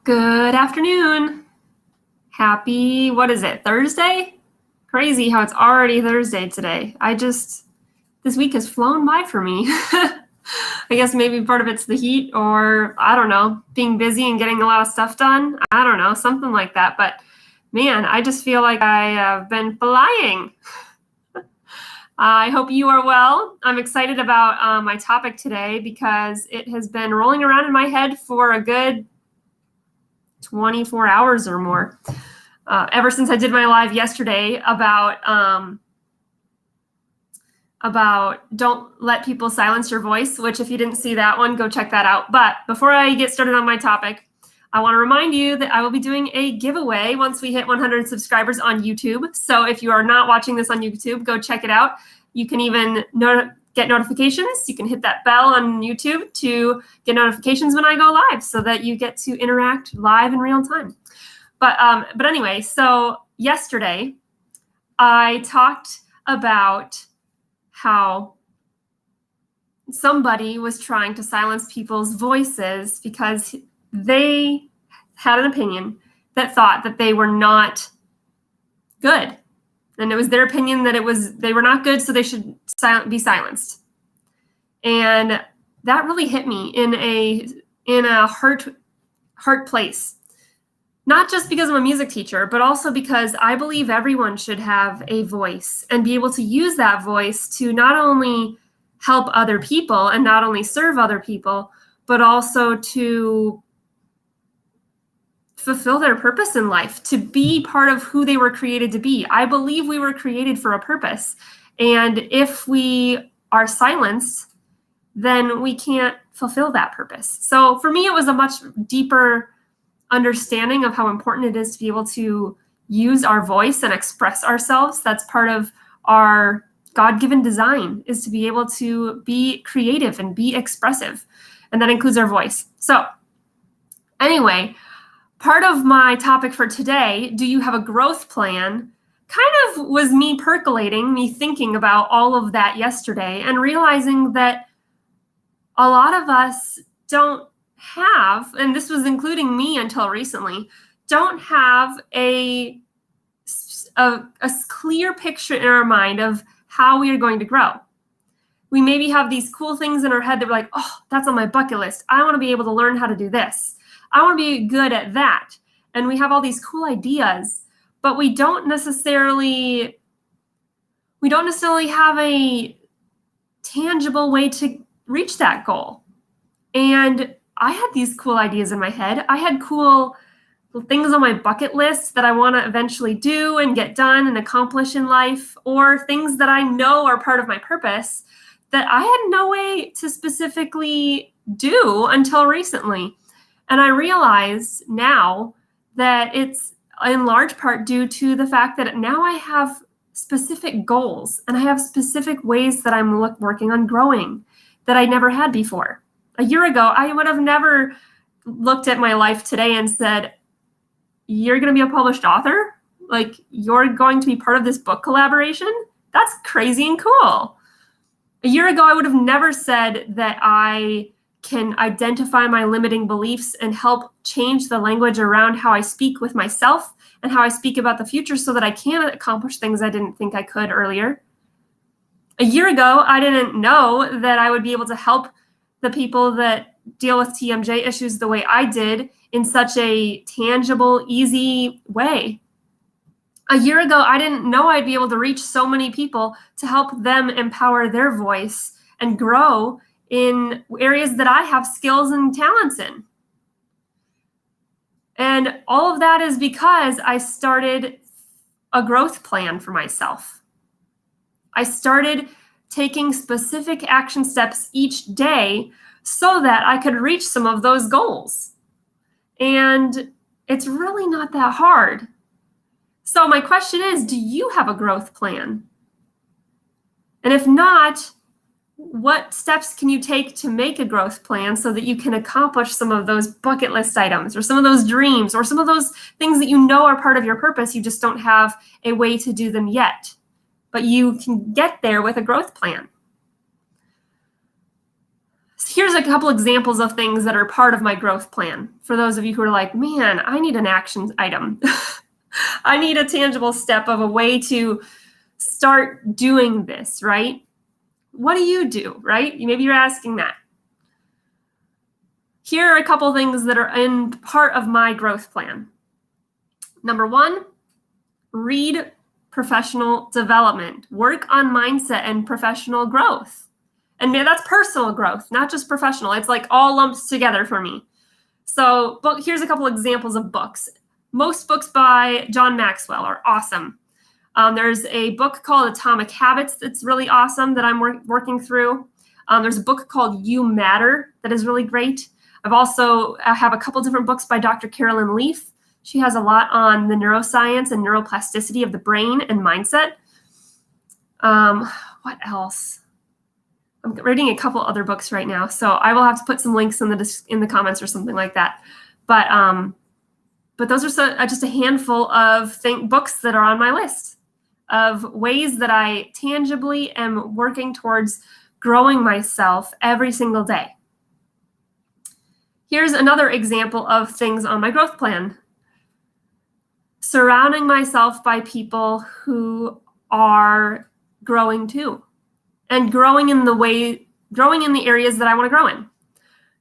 Good afternoon. Happy, what is it, Thursday? Crazy how it's already Thursday today. This week has flown by for me. I guess maybe part of it's the heat or, I don't know, being busy and getting a lot of stuff done. I don't know, something like that. But man, I just feel like I have been flying. I hope you are well. I'm excited about my topic today because it has been rolling around in my head for a good 24 hours or more. Ever since I did my live yesterday about don't let people silence your voice, which if you didn't see that one, go check that out. But before I get started on my topic, I want to remind you that I will be doing a giveaway once we hit 100 subscribers on YouTube. So if you are not watching this on YouTube, go check it out. You can even get notifications. You can hit that bell on YouTube to get notifications when I go live so that you get to interact live in real time. But anyway, so yesterday I talked about how somebody was trying to silence people's voices because they had an opinion that thought that they were not good. And it was their opinion that they were not good, so they should be silenced. And that really hit me in a hurt place. Not just because I'm a music teacher, but also because I believe everyone should have a voice and be able to use that voice to not only help other people and not only serve other people, but also to fulfill their purpose in life, to be part of who they were created to be. I believe we were created for a purpose. And if we are silenced, then we can't fulfill that purpose. So for me, it was a much deeper understanding of how important it is to be able to use our voice and express ourselves. That's part of our God-given design, is to be able to be creative and be expressive. And that includes our voice. So anyway, part of my topic for today, do you have a growth plan, kind of was me percolating, me thinking about all of that yesterday and realizing that a lot of us don't have, and this was including me until recently, don't have a clear picture in our mind of how we are going to grow. We maybe have these cool things in our head that we're like, oh, that's on my bucket list. I want to be able to learn how to do this. I want to be good at that. And we have all these cool ideas, but we don't necessarily have a tangible way to reach that goal. And I had these cool ideas in my head. I had cool things on my bucket list that I want to eventually do and get done and accomplish in life, or things that I know are part of my purpose that I had no way to specifically do until recently. And I realized now that it's in large part due to the fact that now I have specific goals and I have specific ways that I'm working on growing that I never had before. A year ago, I would have never looked at my life today and said, you're going to be a published author? Like, you're going to be part of this book collaboration? That's crazy and cool. A year ago, I would have never said that I can identify my limiting beliefs and help change the language around how I speak with myself and how I speak about the future so that I can accomplish things I didn't think I could earlier. A year ago, I didn't know that I would be able to help the people that deal with TMJ issues the way I did in such a tangible, easy way. A year ago, I didn't know I'd be able to reach so many people to help them empower their voice and grow in areas that I have skills and talents in. And all of that is because I started a growth plan for myself. I started taking specific action steps each day so that I could reach some of those goals. And it's really not that hard. So my question is, do you have a growth plan? And if not, what steps can you take to make a growth plan so that you can accomplish some of those bucket list items or some of those dreams or some of those things that you know are part of your purpose? You just don't have a way to do them yet, but you can get there with a growth plan. So here's here's a couple examples of things that are part of my growth plan. For those of you who are like, man, I need an action item. I need a tangible step of a way to start doing this, right? What do you do, right? Maybe you're asking that. Here are a couple things that are in part of my growth plan. Number one, read professional development. Work on mindset and professional growth. And that's personal growth, not just professional. It's like all lumped together for me. So here's a couple examples of books. Most books by John Maxwell are awesome. There's a book called Atomic Habits that's really awesome that I'm working through. There's a book called You Matter that is really great. I have a couple different books by Dr. Carolyn Leaf. She has a lot on the neuroscience and neuroplasticity of the brain and mindset. What else? I'm reading a couple other books right now, so I will have to put some links in the comments or something like that. But those are just a handful of books that are on my list of ways that I tangibly am working towards growing myself every single day. Here's another example of things on my growth plan. Surrounding myself by people who are growing too, and growing in the areas that I want to grow in.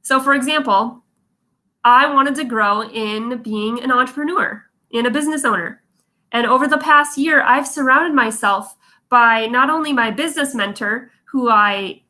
So for example, I wanted to grow in being an entrepreneur, in a business owner. And over the past year, I've surrounded myself by not only my business mentor, who I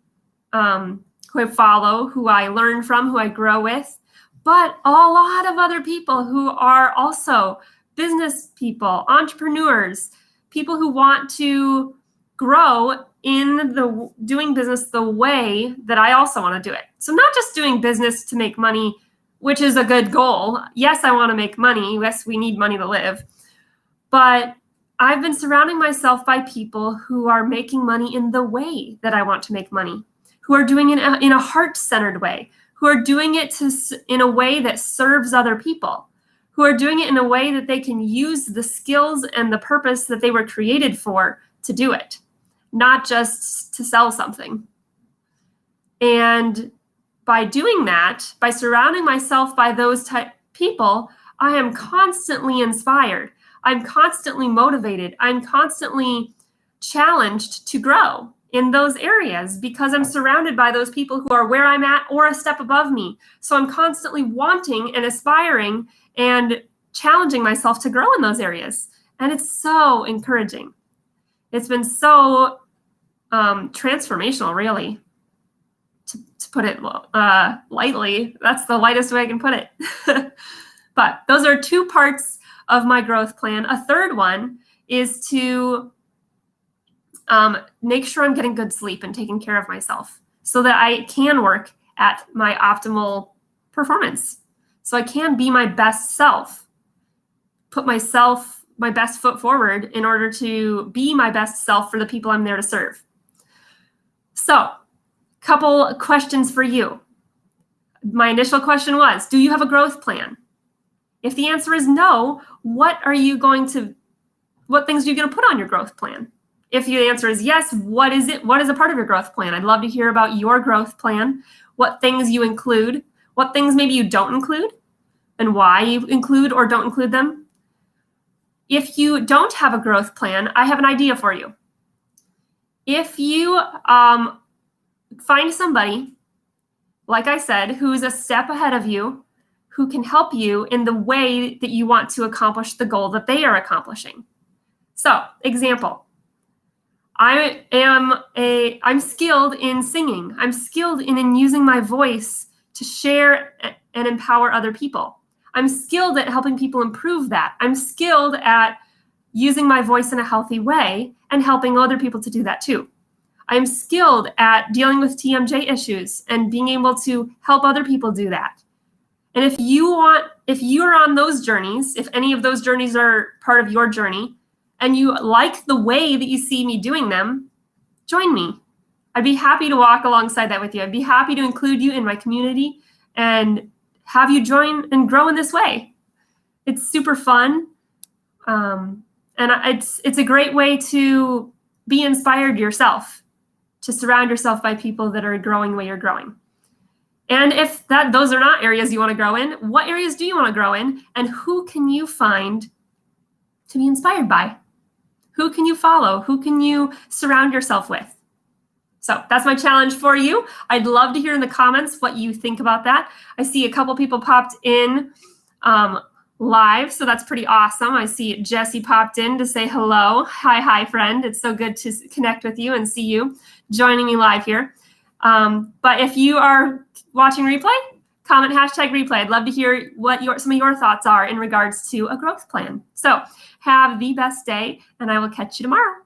follow, who I learn from, who I grow with, but a lot of other people who are also business people, entrepreneurs, people who want to grow in doing business the way that I also want to do it. So not just doing business to make money, which is a good goal. Yes, I want to make money. Yes, we need money to live. But I've been surrounding myself by people who are making money in the way that I want to make money, who are doing it in a heart-centered way, who are doing it in a way that serves other people, who are doing it in a way that they can use the skills and the purpose that they were created for to do it, not just to sell something. And by doing that, by surrounding myself by those type people, I am constantly inspired. I'm constantly motivated. I'm constantly challenged to grow in those areas because I'm surrounded by those people who are where I'm at or a step above me. So I'm constantly wanting and aspiring and challenging myself to grow in those areas. And it's so encouraging. It's been so transformational, really, to put it lightly. That's the lightest way I can put it. But those are two parts of my growth plan. A third one is to make sure I'm getting good sleep and taking care of myself so that I can work at my optimal performance. So I can be my best self, put my best foot forward in order to be my best self for the people I'm there to serve. So, couple questions for you. My initial question was, do you have a growth plan? If the answer is no, what things are you going to put on your growth plan? If the answer is yes, what is it? What is a part of your growth plan? I'd love to hear about your growth plan, what things you include, what things maybe you don't include, and why you include or don't include them. If you don't have a growth plan, I have an idea for you. If you find somebody, like I said, who's a step ahead of you, who can help you in the way that you want to accomplish the goal that they are accomplishing. So, example, I'm skilled in singing. I'm skilled in using my voice to share and empower other people. I'm skilled at helping people improve that. I'm skilled at using my voice in a healthy way and helping other people to do that too. I'm skilled at dealing with TMJ issues and being able to help other people do that. And if you're on those journeys, if any of those journeys are part of your journey, and you like the way that you see me doing them, join me. I'd be happy to walk alongside that with you. I'd be happy to include you in my community and have you join and grow in this way. It's super fun. And it's a great way to be inspired yourself, to surround yourself by people that are growing the way you're growing. And if those are not areas you want to grow in, what areas do you want to grow in? And who can you find to be inspired by? Who can you follow? Who can you surround yourself with? So that's my challenge for you. I'd love to hear in the comments what you think about that. I see a couple people popped in live, so that's pretty awesome. I see Jesse popped in to say hello. Hi, friend. It's so good to connect with you and see you joining me live here. But if you are watching replay, comment #replay. I'd love to hear what some of your thoughts are in regards to a growth plan. So have the best day, and I will catch you tomorrow.